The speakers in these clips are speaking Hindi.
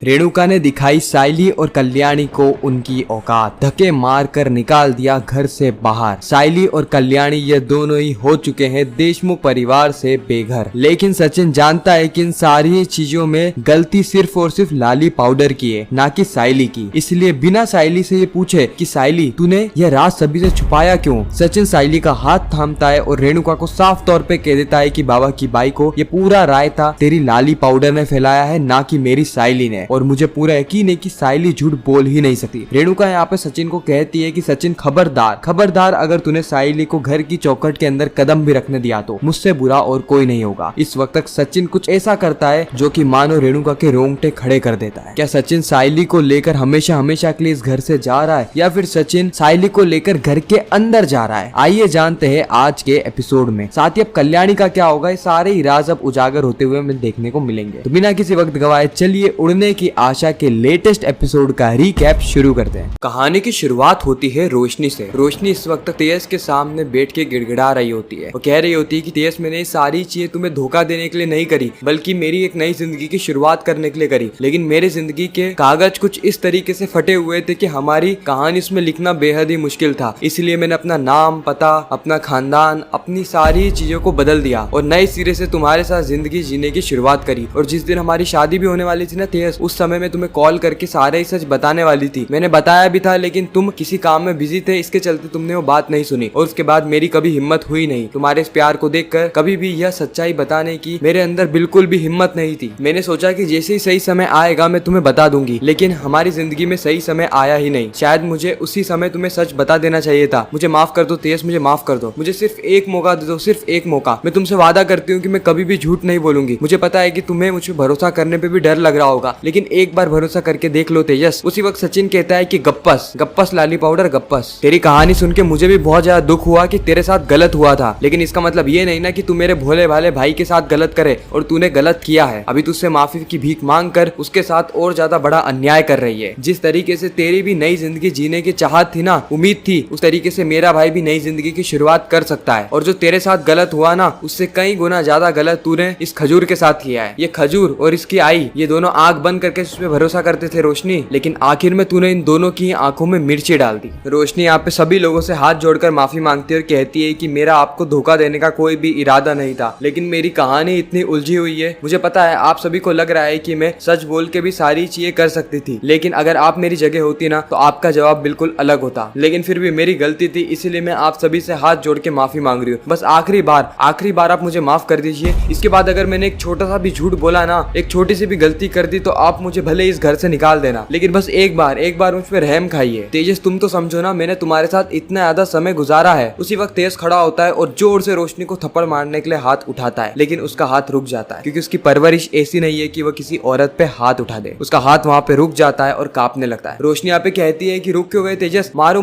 रेणुका ने दिखाई सायली और कल्याणी को उनकी औकात, धक्के मारकर निकाल दिया घर से बाहर। सायली और कल्याणी ये दोनों ही हो चुके हैं देशमुख परिवार से बेघर, लेकिन सचिन जानता है कि इन सारी चीजों में गलती सिर्फ और सिर्फ लाली पाउडर की है, ना कि सायली की। इसलिए बिना सायली से ये पूछे कि सायली तूने यह राज सभी से छुपाया क्यों, सचिन सायली का हाथ थामता है और रेणुका को साफ तौर पे कह देता है कि बाबा की बाई को ये पूरा रायता तेरी लाली पाउडर ने फैलाया है, ना कि मेरी सायली ने, और मुझे पूरा यकीन है कि सायली झूठ बोल ही नहीं सकती। रेणुका यहाँ पे सचिन को कहती है कि सचिन खबरदार अगर तूने सायली को घर की चौखट के अंदर कदम भी रखने दिया तो मुझसे बुरा और कोई नहीं होगा। इस वक्त तक सचिन कुछ ऐसा करता है जो कि मानो रेणुका के रोंगटे खड़े कर देता है। क्या सचिन सायली को लेकर हमेशा के लिए इस घर से जा रहा है, या फिर सचिन सायली को लेकर घर के अंदर जा रहा है? आइए जानते हैं आज के एपिसोड में। साथ ही अब कल्याणी का क्या होगा, ये सारे ही राज अब उजागर होते हुए हमें देखने को मिलेंगे। तो बिना किसी वक्त गवाए चलिए उड़ने की आशा के लेटेस्ट एपिसोड का रिकैप शुरू करते हैं। कहानी की शुरुआत होती है रोशनी से। रोशनी इस वक्त तेज के सामने बैठ के गिड़गिड़ा रही होती है। वो कह रही होती है कि तेज, मैंने सारी चीजें तुम्हें धोखा देने के लिए नहीं करी, बल्कि मेरी एक नई जिंदगी की शुरुआत करने के लिए करी। लेकिन मेरे जिंदगी के कागज कुछ इस तरीके से फटे हुए थे कि हमारी कहानी उसमें लिखना बेहद ही मुश्किल था। इसलिए मैंने अपना नाम, पता, अपना खानदान, अपनी सारी चीजों को बदल दिया और नए सिरे से तुम्हारे साथ जिंदगी जीने की शुरुआत करी। और जिस दिन हमारी शादी भी होने वाली थी ना तेज, उस समय में तुम्हें कॉल करके सारे ही सच बताने वाली थी। मैंने बताया भी था, लेकिन तुम किसी काम में बिजी थे, इसके चलते तुमने वो बात नहीं सुनी। और उसके बाद मेरी कभी हिम्मत हुई नहीं तुम्हारे इस प्यार को देखकर कभी भी यह सच्चाई बताने की। मेरे अंदर बिल्कुल भी हिम्मत नहीं थी। मैंने सोचा कि जैसे ही सही समय आएगा मैं तुम्हें बता दूंगी, लेकिन हमारी जिंदगी में सही समय आया ही नहीं। शायद मुझे उसी समय तुम्हें सच बता देना चाहिए था। मुझे माफ कर दो तेज, मुझे माफ कर दो। मुझे सिर्फ एक मौका दे दो, सिर्फ एक मौका। मैं तुमसे वादा करती हूँ कि मैं कभी भी झूठ नहीं बोलूंगी। मुझे पता है कि तुम्हें मुझ पर भरोसा करने पे भी डर लग रहा होगा, लेकिन एक बार भरोसा करके देख लो तेजस। उसी वक्त सचिन कहता है कि गप्पस लाली पाउडर गप्पस। तेरी कहानी सुन के मुझे भी बहुत ज्यादा दुख हुआ कि तेरे साथ गलत हुआ था, लेकिन इसका मतलब ये नहीं ना कि तू मेरे भोले भाले भाई के साथ गलत करे, और तूने गलत किया है। अभी तुझसे माफी की भीख मांग कर उसके साथ और ज्यादा बड़ा अन्याय कर रही है। जिस तरीके से तेरी भी नई जिंदगी जीने की चाहत थी ना, उम्मीद थी, उस तरीके से मेरा भाई भी नई जिंदगी की शुरुआत कर सकता है। और जो तेरे साथ गलत हुआ ना, उससे कई गुना ज्यादा गलत तूने इस खजूर के साथ किया है। ये खजूर और इसकी आई, ये दोनों आंख बंद करके उस पर भरोसा करते थे रोशनी, लेकिन आखिर में तूने इन दोनों की आंखों में मिर्ची डाल दी। रोशनी यहाँ पे सभी लोगों से हाथ जोड़कर माफी मांगती है और कहती है कि मेरा आपको धोखा देने का कोई भी इरादा नहीं था, लेकिन मेरी कहानी इतनी उलझी हुई है। मुझे पता है आप सभी को लग रहा है कि मैं सच बोल के भी सारी चीजें कर सकती थी, लेकिन अगर आप मेरी जगह होती ना तो आपका जवाब बिल्कुल अलग होता। लेकिन फिर भी मेरी गलती थी, इसीलिए मैं आप सभी से हाथ जोड़ के माफी मांग रही हूँ। बस आखिरी बार आप मुझे माफ कर दीजिए। इसके बाद अगर मैंने एक छोटा सा भी झूठ बोला ना, एक छोटी सी भी गलती कर दी, तो आप मुझे भले इस घर से निकाल देना, लेकिन बस एक बार मुझ पे रहम खाइए। तेजस, तुम तो समझो ना, मैंने तुम्हारे साथ इतना ज्यादा समय गुजारा है। उसी वक्त तेज खड़ा होता है और जोर से रोशनी को थप्पड़ मारने के लिए हाथ उठाता है, लेकिन उसका हाथ रुक जाता है, क्योंकि उसकी परवरिश ऐसी नहीं है कि वह किसी औरत पे हाथ उठा दे। उसका हाथ वहाँ पे रुक जाता है और कांपने लगता है। रोशनी यहाँ पे कहती है कि रुक क्यों गए तेजस, मारो,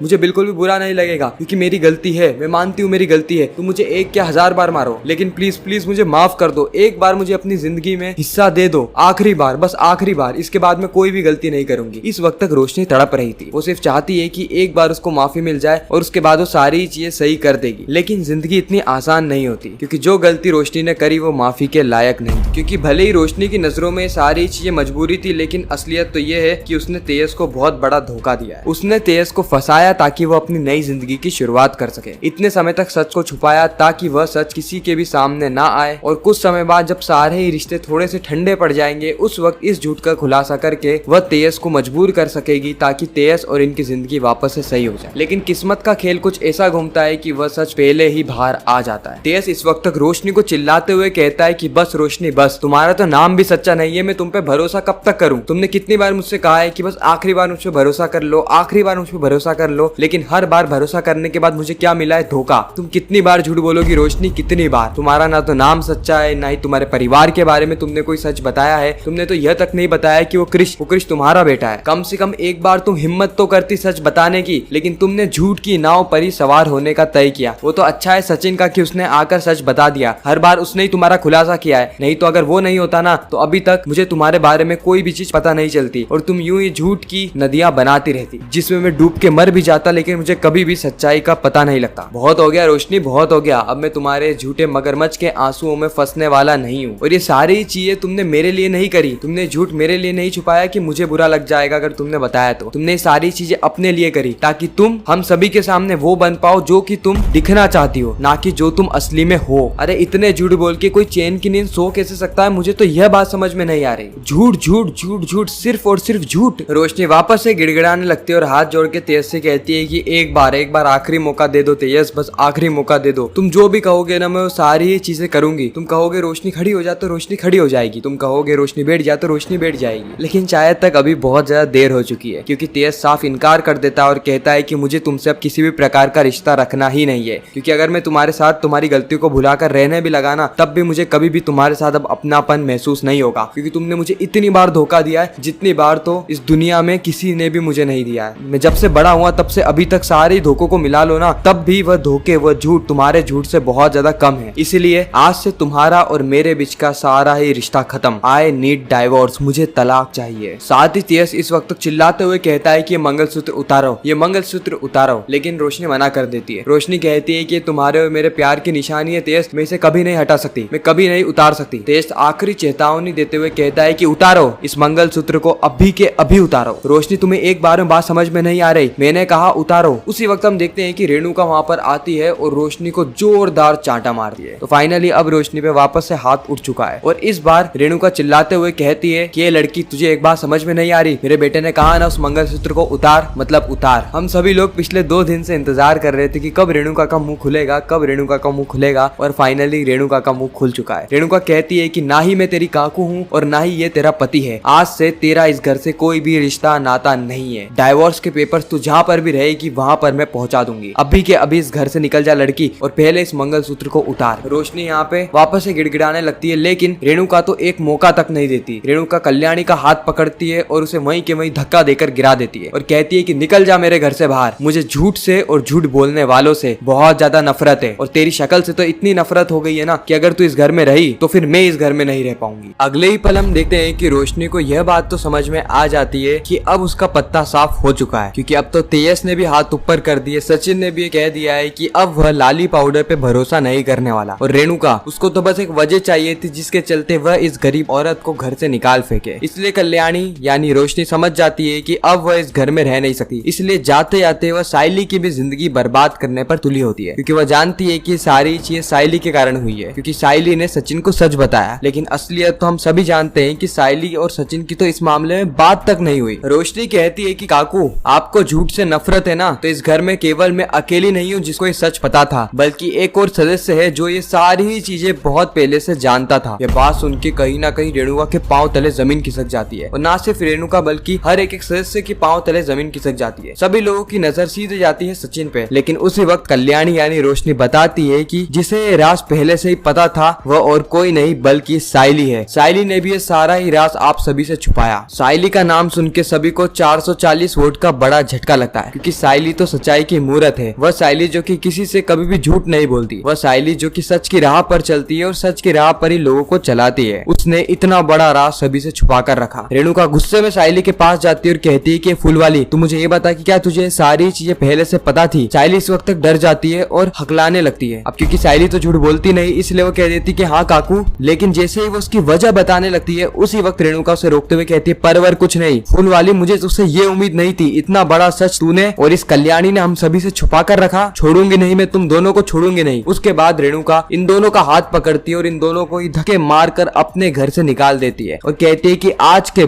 मुझे बिल्कुल भी बुरा नहीं लगेगा, क्योंकि मेरी गलती है। मैं मानती हूँ मेरी गलती है। तुम मुझे एक क्या 1000 बार मारो, लेकिन प्लीज मुझे माफ कर दो। एक बार मुझे अपनी जिंदगी में हिस्सा दे दो, आखिरी बार, बस आखिरी बार। इसके बाद मैं कोई भी गलती नहीं करूंगी। इस वक्त तक रोशनी तड़प रही थी। वो सिर्फ चाहती है कि एक बार उसको माफी मिल जाए और उसके बाद वो सारी चीजें सही कर देगी। लेकिन जिंदगी इतनी आसान नहीं होती, क्योंकि जो गलती रोशनी ने करी वो माफी के लायक नहीं। क्योंकि भले ही रोशनी की नजरों में सारी चीजें मजबूरी थी, लेकिन असलियत तो ये है कि उसने तेज को बहुत बड़ा धोखा दिया है। उसने तेज को फंसाया ताकि वो अपनी नई जिंदगी की शुरुआत कर सके। इतने समय तक सच को छुपाया ताकि वह सच किसी के भी सामने ना आए, और कुछ समय बाद जब सारे ही रिश्ते थोड़े से ठंडे पड़ जाएंगे, उस वक्त इस झूठ का खुलासा करके वह तेज को मजबूर कर सकेगी ताकि तेज और इनकी जिंदगी वापस से सही हो जाए। लेकिन किस्मत का खेल कुछ ऐसा घूमता है कि वह सच पहले ही बाहर आ जाता है। तेज इस वक्त तक रोशनी को चिल्लाते हुए कहता है कि बस रोशनी बस, तुम्हारा तो नाम भी सच्चा नहीं है। मैं तुम पे भरोसा कब तक करूं? तुमने कितनी बार मुझसे कहा है कि बस आखिरी बार मुझ पे भरोसा कर लो, आखिरी बार मुझ पे भरोसा कर लो, लेकिन हर बार भरोसा करने के बाद मुझे क्या मिला है? धोखा। तुम कितनी बार झूठ बोलोगी रोशनी, कितनी बार? तुम्हारा ना तो नाम सच्चा है, ना ही तुम्हारे परिवार के बारे में तुमने कोई सच बताया है। तुमने तो यह तक नहीं बताया कि वो क्रिश तुम्हारा बेटा है। कम से कम एक बार तुम हिम्मत तो करती सच बताने की, लेकिन तुमने झूठ की नाव पर ही सवार होने का तय किया। वो तो अच्छा है सचिन का कि उसने आकर सच बता दिया। हर बार उसने ही तुम्हारा खुलासा किया है, नहीं तो अगर वो नहीं होता ना तो अभी तक मुझे तुम्हारे बारे में कोई भी चीज पता नहीं चलती, और तुम यूं ही झूठ की नदियां बनाती रहती, जिसमें मैं डूब के मर भी जाता, लेकिन मुझे कभी भी सच्चाई का पता नहीं लगता। बहुत हो गया रोशनी, बहुत हो गया। अब मैं तुम्हारे झूठे मगरमच्छ के आंसुओं में फंसने वाला नहीं हूँ, और ये सारी चीजें तुमने मेरे लिए नहीं करी, तुमने झूठ मेरे लिए नहीं छुपाया कि मुझे बुरा लग जाएगा अगर तुमने बताया तो। तुमने सारी चीजें अपने लिए करी ताकि तुम हम सभी के सामने वो बन पाओ जो कि तुम दिखना चाहती हो, ना कि जो तुम असली में हो। अरे इतने झूठ बोल के कोई चैन की नींद सो कैसे सकता है? मुझे तो यह बात समझ में नहीं आ रही। झूठ झूठ झूठ झूठ, सिर्फ और सिर्फ झूठ। रोशनी वापस से गिड़गिड़ाने लगती है और हाथ जोड़ के तेज से कहती है कि एक बार आखिरी मौका दे दो तेजस, बस आखिरी मौका दे दो। तुम जो भी कहोगे ना मैं वो सारी चीजें करूंगी। तुम कहोगे रोशनी खड़ी हो जा तो रोशनी खड़ी हो जाएगी, तुम कहोगे रोशनी बैठ जा तो रोशनी बैठ जाएगी। लेकिन शायद तक अभी बहुत ज्यादा देर हो चुकी है, क्योंकि तेज साफ इनकार कर देता है और कहता है कि मुझे तुमसे अब किसी भी प्रकार का रिश्ता रखना ही नहीं है, क्योंकि अगर मैं तुम्हारे साथ तुम्हारी गलतियों को भुलाकर रहने भी लगा ना तब भी मुझे कभी भी तुम्हारे साथ अब अपनापन महसूस नहीं होगा, क्योंकि तुमने मुझे इतनी बार धोखा दिया है जितनी बार तो इस दुनिया में किसी ने भी मुझे नहीं दिया है। मैं जब से बड़ा हुआ तब से अभी तक सारे धोखों को मिला लो ना, तब भी वह धोखे वह झूठ तुम्हारे झूठ से बहुत ज्यादा कम है। इसलिए आज से तुम्हारा और मेरे बीच का सारा ही रिश्ता खत्म। आई नीड डाइवोर्स, मुझे तलाक चाहिए। साथ ही तेज इस वक्त चिल्लाते हुए कहता है कि ये मंगलसूत्र उतारो, ये मंगलसूत्र उतारो, लेकिन रोशनी मना कर देती है। रोशनी कहती है कि तुम्हारे और मेरे प्यार की निशानी है तेज, मैं इसे कभी नहीं हटा सकती, मैं कभी नहीं उतार सकती। तेज आखिरी चेतावनी देते हुए कहता है कि उतारो इस मंगलसूत्र को, अभी के अभी उतारो। रोशनी तुम्हें एक बार में बात समझ में नहीं आ रही, मैंने कहा उतारो। उसी वक्त हम देखते हैं कि रेणुका वहाँ पर आती है और रोशनी को जोरदार चांटा मारती है। तो फाइनली अब रोशनी पे वापस से हाथ उठ चुका है और इस बार रेणुका चिल्लाते हुए कहती है कि ये लड़की तुझे एक बात समझ में नहीं आ रही, मेरे बेटे ने कहा ना उस मंगलसूत्र को उतार, मतलब उतार। हम सभी लोग पिछले 2 दिन से इंतजार कर रहे थे कि कब रेणुका का मुंह खुलेगा, कब रेणुका का मुंह खुलेगा, और फाइनली रेणुका का मुंह खुल चुका है। रेणुका कहती है कि ना ही मैं तेरी काकू हूँ और ना ही ये तेरा पति है, आज से तेरा इस घर से कोई भी रिश्ता नाता नहीं है। डाइवोर्स के पेपर्स तू जहाँ पर भी रहेगी वहाँ पर मैं पहुँचा दूंगी। अभी के अभी इस घर से निकल जा लड़की और पहले इस मंगलसूत्र को उतार। रोशनी यहाँ पे वापस से गिड़गिड़ाने लगती है, लेकिन रेणुका तो एक मौका तक नहीं देती। रेणुका कल्याणी का हाथ पकड़ती है और उसे वहीं के वहीं धक्का देकर गिरा देती है और कहती है कि निकल जा मेरे घर से बाहर, मुझे झूठ से और झूठ बोलने वालों से बहुत ज्यादा नफरत है और तेरी शक्ल से तो इतनी नफरत हो गई है ना कि अगर तू इस घर में रही तो फिर मैं इस घर में नहीं रह पाऊंगी। अगले ही पल हम देखते हैं कि रोशनी को यह बात तो समझ में आ जाती है कि अब उसका पत्ता साफ हो चुका है, क्योंकि अब तो तेजस ने भी हाथ ऊपर कर दिए, सचिन ने भी कह दिया है कि अब वह लाली पाउडर पे भरोसा नहीं करने वाला, और रेणुका उसको तो बस एक वजह चाहिए थी जिसके चलते वह इस गरीब औरत को घर से निकाल फेंके। इसलिए कल्याणी यानी रोशनी समझ जाती है कि अब वह इस घर में रह नहीं सकती, इसलिए जाते जाते वह साइली की भी जिंदगी बर्बाद करने पर तुली होती है, क्योंकि वह जानती है कि सारी चीजें साइली के कारण हुई है, क्योंकि साइली ने सचिन को सच बताया। लेकिन असलियत तो हम सभी जानते हैं कि साइली और सचिन की तो इस मामले में बात तक नहीं हुई। रोशनी कहती है कि काकू आपको झूठ से नफरत है ना, तो इस घर में केवल मैं अकेली नहीं हूँ जिसको ये सच पता था, बल्कि एक और सदस्य है जो ये सारी चीजें बहुत पहले से जानता था। यह बात सुन के कहीं ना कहीं रेणुका के पांव तले जमीन खिसक जाती है, और ना सिर्फ रेणुका बल्कि हर एक सदस्य के पांव तले जमीन खिसक जाती है। सभी लोगों की नजर सीधे जाती है सचिन पे, लेकिन उसी वक्त कल्याणी यानी रोशनी बताती है कि जिसे ये राज पहले से ही पता था वह और कोई नहीं बल्कि साइली है। साइली ने भी ये सारा ही राज आप सभी से छुपाया। साइली का नाम सुन के सभी को 440 वोट का बड़ा झटका लगता है, क्योंकि साइली तो सच्चाई की मूरत है। वह साइली जो कि किसी से कभी भी झूठ नहीं बोलती, वह साइली जो कि सच की राह पर चलती है और सच की राह पर ही लोगों को चलाती है। उसने इतना बड़ा राज सभी से छुपा कर रखा। रेणुका गुस्से में साइली के पास जाती है और कहती है कि फूलवाली तू मुझे ये बता कि क्या तुझे सारी चीजें पहले से पता थी। साइली इस वक्त तक डर जाती है और हकलाने लगती है। अब क्योंकि साइली तो झूठ बोलती नहीं, इसलिए वो कह देती कि हाँ काकू, लेकिन जैसे ही वो उसकी वजह बताने लगती है उसी वक्त रेणुका उसे रोकते हुए कहती है परवर कुछ नहीं, फूलवाली मुझे तुझसे ये उम्मीद नहीं थी, इतना बड़ा सच तूने और इस कल्याणी ने हम सभी से छुपा कर रखा। छोड़ूंगी नहीं मैं तुम दोनों को, छोड़ूंगी नहीं। उसके बाद रेणुका इन दोनों का हाथ पकड़ती है और इन दोनों को धक्के मारकर अपने घर से निकाल देती है और कहती है कि आज के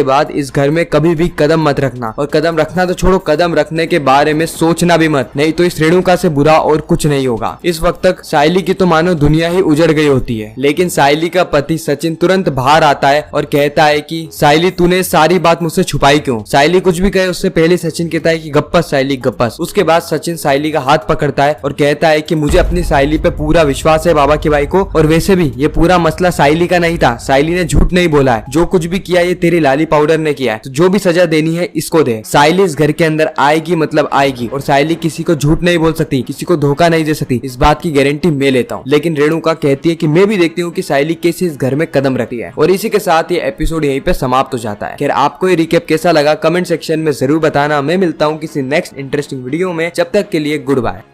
बाद इस घर में कभी भी कदम मत रखना, और कदम रखना तो छोड़ो, कदम रखने के बारे में सोचना भी मत, नहीं तो इस रेणुका से बुरा और कुछ नहीं होगा। इस वक्त तक साइली की तो मानो दुनिया ही उजड़ गई होती है, लेकिन साइली का पति सचिन तुरंत बाहर आता है और कहता है कि साइली तूने सारी बात मुझसे छुपाई क्यों। साइली कुछ भी कहे उससे पहले सचिन कहता है कि गप्पस साइली गप्पस। उसके बाद सचिन साइली का हाथ पकड़ता है और कहता है कि मुझे अपनी साइली पे पूरा विश्वास है बाबा की भाई को, और वैसे भी ये पूरा मसला साइली का नहीं था, साइली ने झूठ नहीं बोला है, जो कुछ भी किया ये तेरी लाली पाउडर ने किया है, तो जो भी सजा देनी है इसको दे। साइली इस घर के अंदर आएगी मतलब आएगी, और साइली किसी को झूठ नहीं बोल सकती, किसी को धोखा नहीं दे सकती, इस बात की गारंटी मैं लेता हूँ। लेकिन रेणुका कहती है कि मैं भी देखती हूँ कि साइली कैसे इस घर में कदम रखती है। और इसी के साथ ये एपिसोड यहीं पे समाप्त हो जाता है। खैर आपको ये रिकैप कैसा लगा कमेंट सेक्शन में जरूर बताना। मैं मिलता हूँ किसी नेक्स्ट इंटरेस्टिंग वीडियो में, जब तक के लिए गुड बाय।